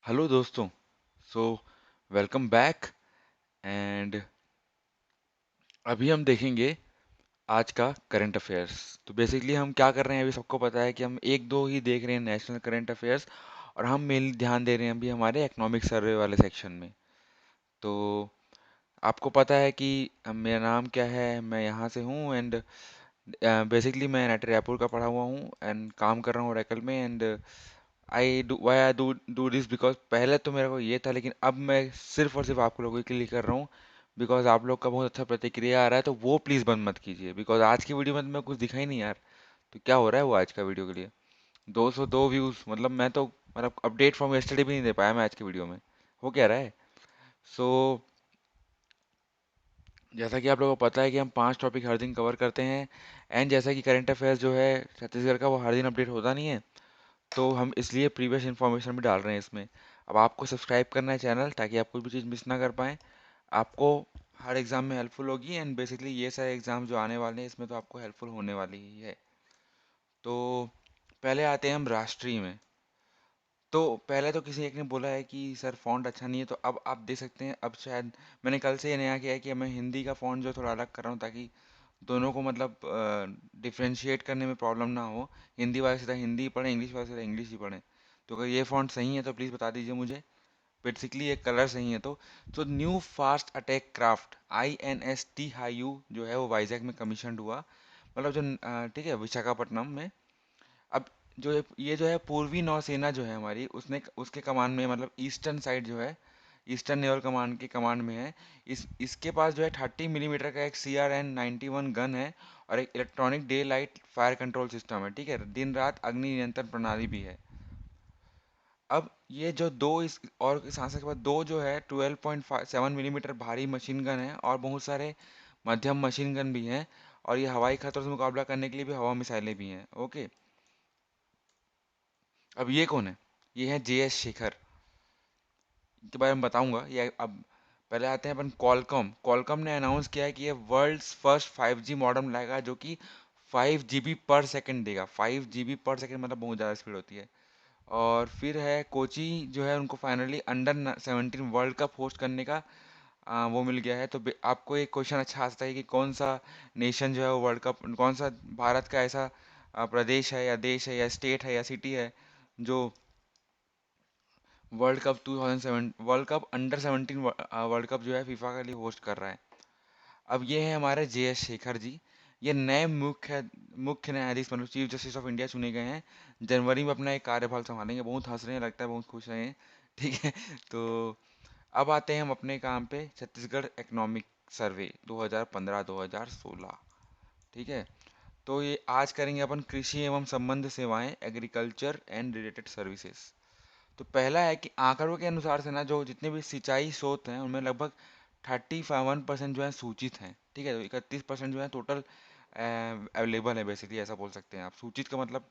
Hello दोस्तों। So welcome back. And अभी हम देखेंगे आज का करंट अफेयर्स। तो बेसिकली हम क्या कर रहे हैं, अभी सबको पता है कि हम एक दो ही देख रहे हैं नेशनल करंट अफेयर्स, और हम मेनली ध्यान दे रहे हैं अभी हमारे इकोनॉमिक सर्वे वाले सेक्शन में। तो आपको पता है कि मेरा नाम क्या है, मैं यहाँ से हूँ। एंड बेसिकली मैं नेट रायपुर का पढ़ा हुआ हूँ एंड काम कर रहा हूँ ओरेकल में। And I do this because पहले तो मेरे को ये था, लेकिन अब मैं सिर्फ और सिर्फ आप लोगों के लिए कर रहा हूँ। बिकॉज आप लोग का बहुत अच्छा प्रतिक्रिया आ रहा है, तो वो प्लीज़ बंद मत कीजिए। बिकॉज आज की वीडियो में तो मैं कुछ दिखा ही नहीं यार। तो क्या हो रहा है वो आज का वीडियो के लिए 202 व्यूज़, मतलब मैं तो मतलब अपडेट फ्रॉम यस्टरडे भी नहीं दे पाया मैं आज की वीडियो में। हो क्या रहा है? सो जैसा कि आप लोगों को पता है कि हम 5 टॉपिक हर दिन कवर करते हैं। एंड जैसा कि करंट अफेयर्स जो है छत्तीसगढ़ का, वो हर दिन अपडेट होता नहीं है, तो हम इसलिए प्रीवियस इन्फॉर्मेशन भी डाल रहे हैं इसमें। अब आपको सब्सक्राइब करना है चैनल, ताकि आप कोई भी चीज़ मिस ना कर पाएँ। आपको हर एग्ज़ाम में हेल्पफुल होगी। एंड बेसिकली ये सारे एग्ज़ाम जो आने वाले हैं, इसमें तो आपको हेल्पफुल होने वाली ही है। तो पहले आते हैं हम राष्ट्रीय में। तो पहले तो किसी एक ने बोला है कि सर फ़ॉन्ट अच्छा नहीं है, तो अब आप देख सकते हैं। अब शायद मैंने कल से ये नया किया है कि मैं हिंदी का फ़ॉन्ट जो थोड़ा अलग कर रहा हूँ, ताकि दोनों को मतलब डिफरेंशिएट करने में प्रॉब्लम ना हो। हिंदी वाले सीधा हिंदी पढ़ें, इंग्लिश वाले सीधा इंग्लिश ही पढ़ें। तो अगर ये फ़ॉन्ट सही है तो प्लीज़ बता दीजिए मुझे। बेसिकली ये कलर सही है तो new fast attack craft INSTHU जो है वो वाइजैक में कमीशन हुआ। मतलब जो ठीक है, विशाखापट्टनम में। अब जो ये जो है पूर्वी नौसेना जो है हमारी, उसने उसके कमान में, मतलब ईस्टर्न साइड जो है, ईस्टर्न नेवल कमांड के कमांड में है। इसके पास जो है 30 मिलीमीटर का एक CRN-91 गन है, और एक electronic day light fire control system है। ठीक है, दिन रात अग्नि नियंत्रण प्रणाली भी है। अब ये जो दो इस और सांसद के बाद दो जो है 12.7 मिलीमीटर भारी मशीन गन है, और बहुत सारे मध्यम मशीन गन भी हैं। और ये हवाई खतरों से मुकाबला करने के लिए भी हवा मिसाइलें भी हैं। ओके। अब ये कौन है? ये है JS शेखर, के बारे में बताऊंगा ये अब। पहले आते हैं अपन कॉलकॉम। कॉलकॉम ने अनाउंस किया है कि ये वर्ल्ड्स फर्स्ट 5G मॉडेम लाएगा, जो कि 5 GB पर सेकेंड देगा। 5 GB पर सेकेंड मतलब बहुत ज़्यादा स्पीड होती है। और फिर है कोची, जो है उनको finally under 17 world cup host करने का वो मिल गया है। तो आपको एक क्वेश्चन अच्छा आ सकता है कि कौन सा नेशन जो है वो वर्ल्ड कप, कौन सा भारत का ऐसा प्रदेश है या देश है या स्टेट है या सिटी है जो world cup under 17 world cup जो है फीफा के लिए होस्ट कर रहा है। अब ये है हमारे JS शेखर जी। ये नए मुख्य न्यायाधीश, मतलब चीफ जस्टिस ऑफ इंडिया चुने गए हैं। जनवरी में अपना एक कार्यभार संभालेंगे। बहुत हंस रहे हैं, लगता है बहुत खुश रहे हैं। ठीक है। तो अब आते हैं हम अपने काम पे, छत्तीसगढ़ इकोनॉमिक सर्वे 2015-2016। ठीक है। तो ये आज करेंगे अपन कृषि एवं संबंध सेवाएं, एग्रीकल्चर एंड रिलेटेड सर्विसेज। तो पहला है कि आंकड़ों के अनुसार से ना, जो जितने भी सिंचाई स्रोत हैं उनमें लगभग 31% जो है सूचित हैं। ठीक है, तो 31% जो है टोटल अवेलेबल है। बेसिकली ऐसा बोल सकते हैं आप। सूचित का मतलब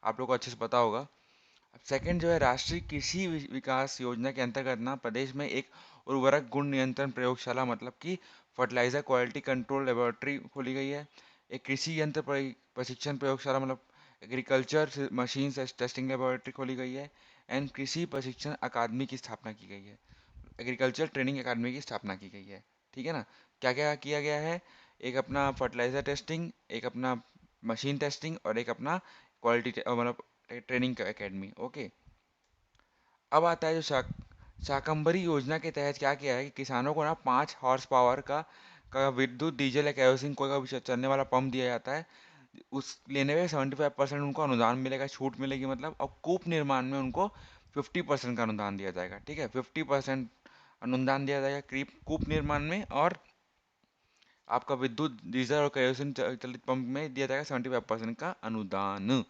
आप लोग को अच्छे से पता होगा। अब सेकंड जो है, राष्ट्रीय कृषि विकास योजना के अंतर्गत ना प्रदेश में एक उर्वरक गुण नियंत्रण प्रयोगशाला, मतलब कि फर्टिलाइजर क्वालिटी कंट्रोल लेबोरेटरी खोली गई है। एक कृषि यंत्र प्रशिक्षण प्रयोगशाला, मतलब एग्रीकल्चर मशीन टेस्टिंग लेबोरेटरी खोली गई है। एंड कृषि प्रशिक्षण अकादमी की स्थापना की गई है। एग्रीकल्चर ट्रेनिंग अकादमी की स्थापना की गई है। ठीक है ना? क्या क्या किया गया है? एक अपना फर्टिलाइजर टेस्टिंग, एक अपना मशीन टेस्टिंग, और एक अपना क्वालिटी मतलब ट्रेनिंग का एकेडमी। ओके। अब आता है जो शाकंभरी योजना के तहत क्या किया है कि किसानों को ना 5 हॉर्स पावर का विद्युत, डीजल या केरोसिन कोई का भी चलने वाला पंप दिया जाता है। उस लेने में 75% उनको अनुदान मिलेगा, छूट मिलेगी मतलब। और कूप निर्माण में उनको 50% का अनुदान दिया जाएगा। ठीक है, 50% अनुदान दिया जाएगा कूप निर्माण में। और आपका विद्युत, डीजल और केरोसिन चलित पंप में दिया जाएगा 75% का अनुदान।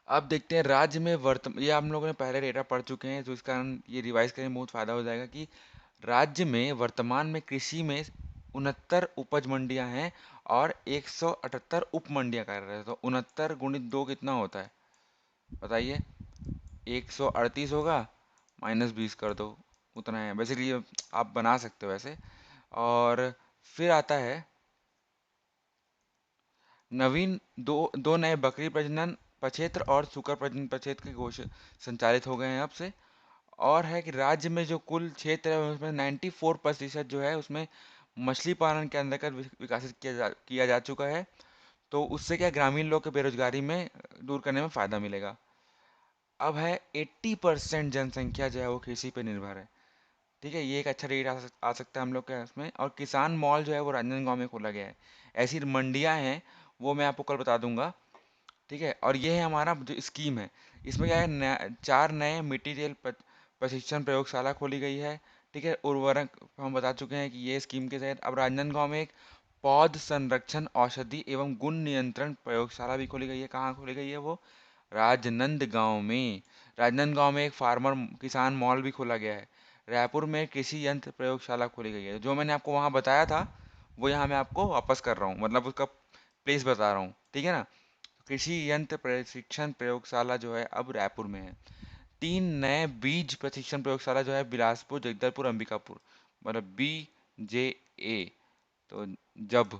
अब देखते हैं राज्य में ये हम लोगों ने पहले डेटा पढ़ चुके हैं, तो इस कारण ये रिवाइज करने में बहुत फायदा हो जाएगा कि राज्य में वर्तमान में कृषि में 69 उपज मंडियां हैं, और 178 उप मंडियां कार्यरत है। तो 69 × 2 कितना होता है बताइए? 138 होगा, -20 कर दो, उतना है बेसिकली। आप बना सकते हो वैसे। और फिर आता है नवीन दो दो नए बकरी प्रजनन प्रक्षेत्र और सुकर प्रजनन प्रक्षेत्र के घोषित संचालित हो गए हैं अब से। और है कि राज्य में जो कुल क्षेत्र है उसमें 94% जो है उसमें मछली पालन के अंतर्गत विकसित किया जा चुका है। तो उससे क्या ग्रामीण लोग के बेरोजगारी में दूर करने में फायदा मिलेगा। अब है 80% जनसंख्या जो है वो कृषि पे निर्भर है। ठीक है, ये एक अच्छा रेट आ सकता है हम लोग के उसमें। और किसान मॉल जो है वो राजनांदगांव में खोला गया है। ऐसी मंडियां हैं वो मैं आपको कल बता दूंगा। ठीक है, और ये है हमारा जो स्कीम है, इसमें क्या है, 4 नए मटेरियल प्रशिक्षण प्रयोगशाला खोली गई है। ठीक है, उर्वरक हम बता चुके हैं कि ये स्कीम के तहत अब राजनांदगांव में एक पौध संरक्षण औषधि एवं गुण नियंत्रण प्रयोगशाला भी खोली गई है। कहाँ खोली गई है वो? राजनांदगांव में। राजनांदगांव में एक फार्मर किसान मॉल भी खोला गया है। रायपुर में कृषि यंत्र प्रयोगशाला खोली गई है। जो मैंने आपको वहाँ बताया था वो यहाँ मैं आपको वापस कर रहा हूँ, मतलब उसका प्लेस बता रहा हूँ। ठीक है ना? कृषि यंत्र प्रशिक्षण प्रयोगशाला जो है अब रायपुर में है। 3 नए बीज प्रशिक्षण प्रयोगशाला जो है बिलासपुर, जगदलपुर, अंबिकापुर, मतलब BJA। तो जब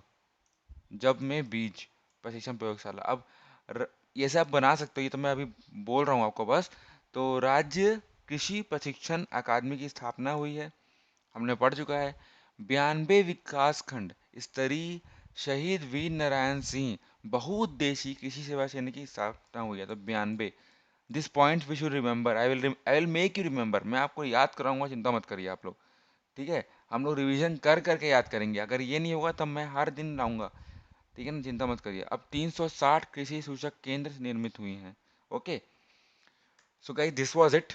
जब में बीज प्रशिक्षण प्रयोगशाला अब र, ये सब बना सकते हो, ये तो मैं अभी बोल रहा हूँ आपको बस। तो राज्य कृषि प्रशिक्षण अकादमी की स्थापना हुई है, हमने पढ़ चुका है। 92 विकास खंड स्तरीय शहीद वीर नारायण सिंह बहुउद्देशीय कृषि सेवा सैनिक की स्थापना हुई है। तो 92। This point we should remember, I will make you remember. मैं आपको याद कराऊंगा, चिंता मत करिए आप लोग। ठीक है, हम लोग रिवीजन कर करके याद करेंगे। अगर ये नहीं होगा तब मैं हर दिन लाऊंगा। ठीक है ना, चिंता मत करिए। अब 360 कृषि सूचक केंद्र निर्मित हुए हैं। Okay, so guys this was it.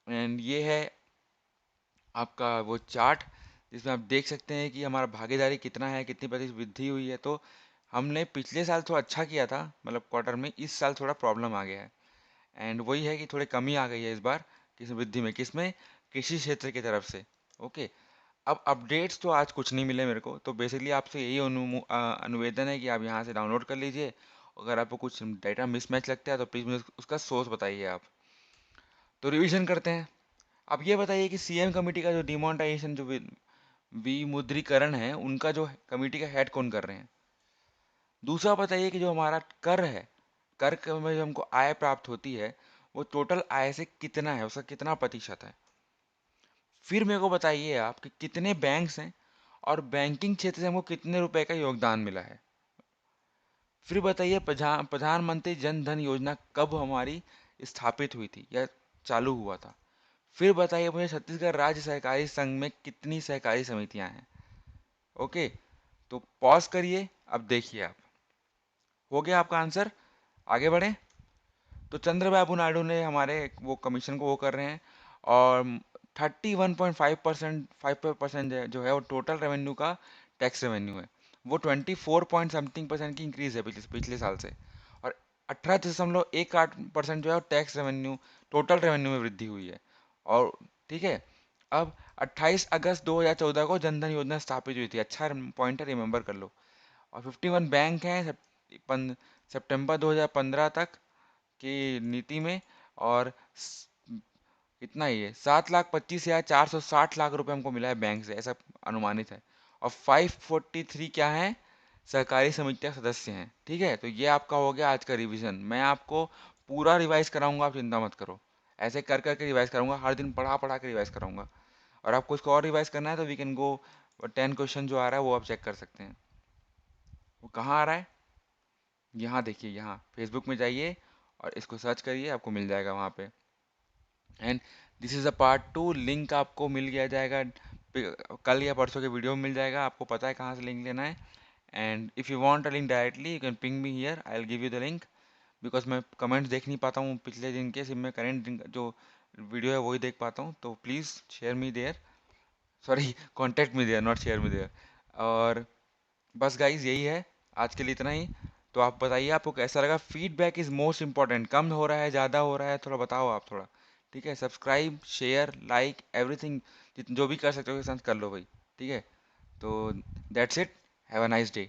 And ये है आपका वो चार्ट जिसमें आप देख सकते हैं कि हमारा भागीदारी कितना है, कितनी प्रतिशत वृद्धि हुई है। तो हमने पिछले साल थोड़ा अच्छा किया था, मतलब क्वार्टर में। इस साल थोड़ा प्रॉब्लम आ गया है। एंड वही है कि थोड़ी कमी आ गई है इस बार किस वृद्धि में, किसमें? कृषि क्षेत्र की तरफ से। ओके, अब अपडेट्स तो आज कुछ नहीं मिले मेरे को। तो बेसिकली आपसे यही अनुवेदन है कि आप यहाँ से डाउनलोड कर लीजिए। अगर आपको कुछ डाटा मिसमैच लगता है तो प्लीज़ मुझे उसका सोर्स बताइए आप। तो रिवीजन करते हैं। अब ये बताइए कि CM कमेटी का जो डिमोनेटाइजेशन, जो विमुद्रीकरण है, उनका जो कमेटी का हेड कौन कर रहे हैं? दूसरा बताइए कि जो हमारा कर है, में जो हमको आय प्राप्त होती है वो टोटल आय से कितना है, उसका कितना प्रतिशत है? फिर मेरे को बताइए आप कि कितने बैंक्स हैं और बैंकिंग क्षेत्र से हमको कितने रुपए का योगदान मिला है। फिर बताइए प्रधानमंत्री जन धन योजना कब हमारी स्थापित हुई थी या चालू हुआ था। फिर बताइए मुझे छत्तीसगढ़ राज्य सहकारी संघ में कितनी सहकारी समितियां हैं। ओके, तो पॉज करिए, अब देखिए आप। हो गया आपका आंसर? आगे बढ़े। तो चंद्रबाबू नायडू ने हमारे वो कमीशन को वो कर रहे हैं। और 31.5%, 5% जो है वो टोटल रेवेन्यू का टैक्स रेवेन्यू है। वो 24 पॉइंट समथिंग परसेंट की इंक्रीज है पिछले साल से। और 18.18% जो है वो टैक्स रेवेन्यू, टोटल रेवेन्यू में वृद्धि हुई है। और ठीक है, अब 28 अगस्त 2014 को जनधन योजना स्थापित हुई थी। अच्छा पॉइंट है, रिमेंबर कर लो। और 51 बैंक हैं सितंबर 2015 तक की नीति में। और कितना ही है, 7,25,460 लाख रुपए हमको मिला है बैंक से, ऐसा अनुमानित है। और 543 क्या है, सहकारी समितियां सदस्य हैं। ठीक है, तो ये आपका हो गया आज का रिवीजन। मैं आपको पूरा रिवाइज कराऊंगा, आप चिंता मत करो। ऐसे कर करके रिवाइज कराऊंगा, हर दिन पढ़ा पढ़ा के रिवाइज कराऊंगा। और आपको इसको और रिवाइज करना है तो वी कैन गो, 10 क्वेश्चन जो आ रहा है वो आप चेक कर सकते हैं। वो कहाँ आ रहा है? यहाँ देखिए, यहाँ फेसबुक में जाइए और इसको सर्च करिए, आपको मिल जाएगा वहाँ पे। And this is a part 2, link आपको मिल गया जाएगा कल या परसों के वीडियो में मिल जाएगा। आपको पता है कहाँ से लिंक लेना है। And if you want a link directly you can ping me here, I will give you the link. Because मैं कमेंट्स देख नहीं पाता हूँ पिछले दिन के, सिर्फ मैं करेंट दिन जो वीडियो है वही देख पाता हूँ। तो please share me there, sorry contact me there, not share me there. और बस गाइज यही है, आज के लिए इतना ही। तो आप बताइए आपको कैसा लगा। Feedback is most important. कम हो रहा है, ज़्यादा हो रहा है, थोड़ा बताओ आप थोड़ा। ठीक है, सब्सक्राइब, शेयर, लाइक, एवरीथिंग जो भी कर सकते हो के साथ कर लो भाई। ठीक है, तो that's it. Have a nice day.